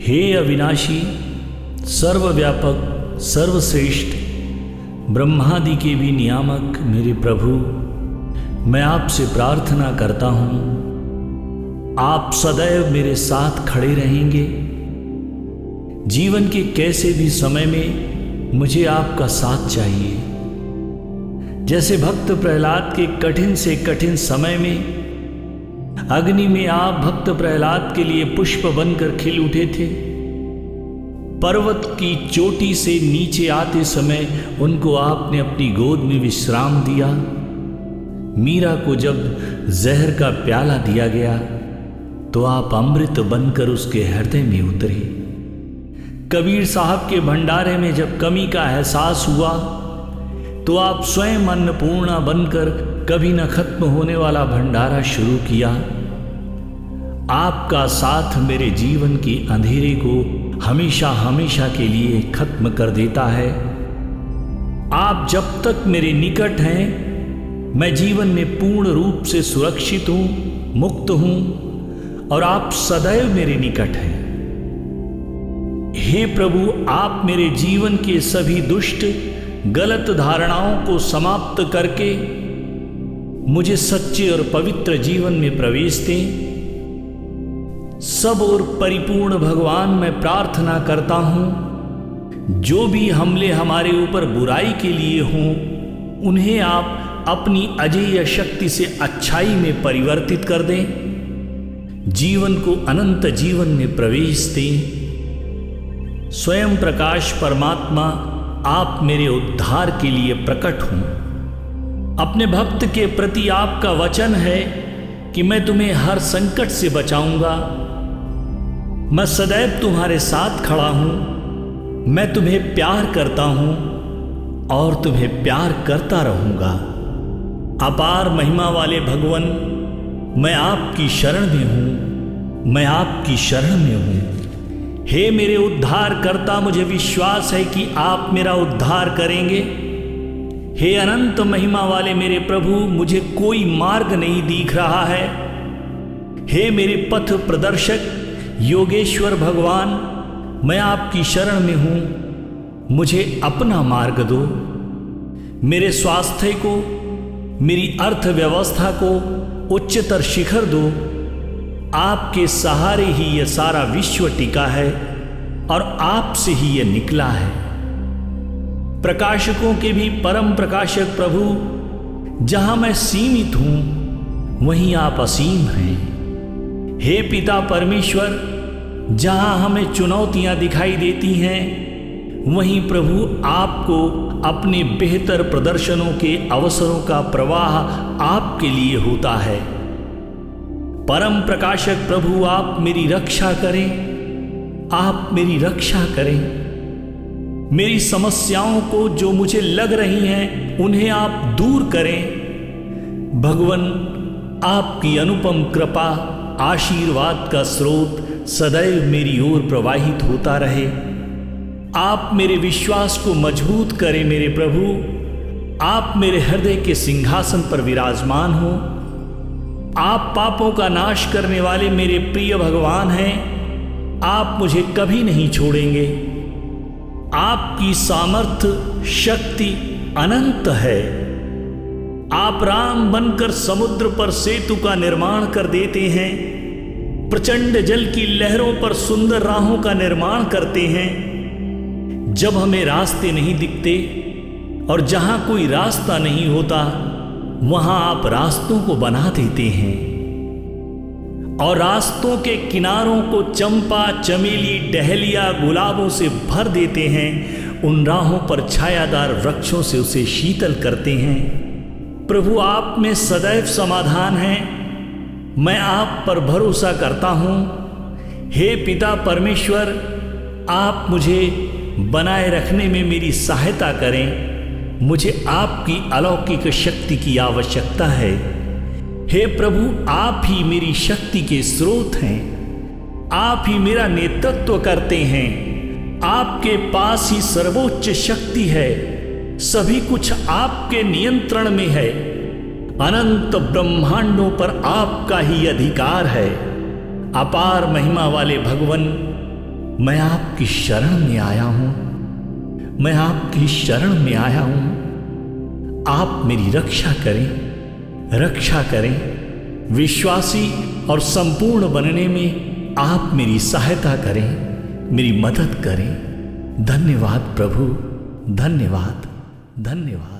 हे अविनाशी, सर्वव्यापक, सर्वश्रेष्ठ, ब्रह्मादि के भी नियामक मेरे प्रभु, मैं आपसे प्रार्थना करता हूँ, आप सदैव मेरे साथ खड़े रहेंगे। जीवन के कैसे भी समय में मुझे आपका साथ चाहिए। जैसे भक्त प्रहलाद के कठिन से कठिन समय में अग्नि में आप भक्त प्रहलाद के लिए पुष्प बनकर खिल उठे थे। पर्वत की चोटी से नीचे आते समय उनको आपने अपनी गोद में विश्राम दिया। मीरा को जब जहर का प्याला दिया गया तो आप अमृत बनकर उसके हृदय में उतरे। कबीर साहब के भंडारे में जब कमी का एहसास हुआ तो आप स्वयं अन्नपूर्णा बनकर कभी न खत्म होने वाला भंडारा शुरू किया। आपका साथ मेरे जीवन के अंधेरे को हमेशा हमेशा के लिए खत्म कर देता है। आप जब तक मेरे निकट हैं, मैं जीवन में पूर्ण रूप से सुरक्षित हूं, मुक्त हूं, और आप सदैव मेरे निकट हैं। हे प्रभु, आप मेरे जीवन के सभी दुष्ट गलत धारणाओं को समाप्त करके मुझे सच्चे और पवित्र जीवन में प्रवेश दें। सब और परिपूर्ण भगवान, मैं प्रार्थना करता हूं, जो भी हमले हमारे ऊपर बुराई के लिए हों, उन्हें आप अपनी अजेय शक्ति से अच्छाई में परिवर्तित कर दें। जीवन को अनंत जीवन में प्रवेश दें। स्वयं प्रकाश परमात्मा, आप मेरे उद्धार के लिए प्रकट हों। अपने भक्त के प्रति आपका वचन है कि मैं तुम्हें हर संकट से बचाऊंगा। मैं सदैव तुम्हारे साथ खड़ा हूं। मैं तुम्हें प्यार करता हूं और तुम्हें प्यार करता रहूंगा। अपार महिमा वाले भगवन, मैं आपकी शरण में हूं। मैं आपकी शरण में हूं। हे मेरे उद्धार करता, मुझे विश्वास है कि आप मेरा उद्धार करेंगे। हे अनंत महिमा वाले मेरे प्रभु, मुझे कोई मार्ग नहीं दिख रहा है। हे मेरे पथ प्रदर्शक योगेश्वर भगवान, मैं आपकी शरण में हूं। मुझे अपना मार्ग दो। मेरे स्वास्थ्य को, मेरी अर्थव्यवस्था को उच्चतर शिखर दो। आपके सहारे ही यह सारा विश्व टिका है और आपसे ही यह निकला है। प्रकाशकों के भी परम प्रकाशक प्रभु, जहां मैं सीमित हूं, वहीं आप असीम हैं। हे पिता परमेश्वर, जहां हमें चुनौतियां दिखाई देती हैं, वहीं प्रभु आपको अपने बेहतर प्रदर्शनों के अवसरों का प्रवाह आपके लिए होता है। परम प्रकाशक प्रभु, आप मेरी रक्षा करें। आप मेरी रक्षा करें। मेरी समस्याओं को जो मुझे लग रही हैं, उन्हें आप दूर करें। भगवन, आपकी अनुपम कृपा, आशीर्वाद का स्रोत सदैव मेरी ओर प्रवाहित होता रहे। आप मेरे विश्वास को मजबूत करें मेरे प्रभु। आप मेरे हृदय के सिंहासन पर विराजमान हो। आप पापों का नाश करने वाले मेरे प्रिय भगवान हैं। आप मुझे कभी नहीं छोड़ेंगे। आपकी सामर्थ्य शक्ति अनंत है। आप राम बनकर समुद्र पर सेतु का निर्माण कर देते हैं। प्रचंड जल की लहरों पर सुंदर राहों का निर्माण करते हैं। जब हमें रास्ते नहीं दिखते और जहां कोई रास्ता नहीं होता, वहां आप रास्तों को बना देते हैं और रास्तों के किनारों को चंपा, चमेली, डहलिया, गुलाबों से भर देते हैं। उन राहों पर छायादार वृक्षों से उसे शीतल करते हैं। प्रभु, आप में सदैव समाधान है। मैं आप पर भरोसा करता हूं। हे पिता परमेश्वर, आप मुझे बनाए रखने में मेरी सहायता करें। मुझे आपकी अलौकिक शक्ति की आवश्यकता है। हे प्रभु, आप ही मेरी शक्ति के स्रोत हैं। आप ही मेरा नेतृत्व करते हैं। आपके पास ही सर्वोच्च शक्ति है। सभी कुछ आपके नियंत्रण में है। अनंत ब्रह्मांडों पर आपका ही अधिकार है। अपार महिमा वाले भगवन, मैं आपकी शरण में आया हूं, मैं आपकी शरण में आया हूं। आप मेरी रक्षा करें। विश्वासी और संपूर्ण बनने में आप मेरी सहायता करें, मेरी मदद करें। धन्यवाद प्रभु, धन्यवाद, धन्यवाद।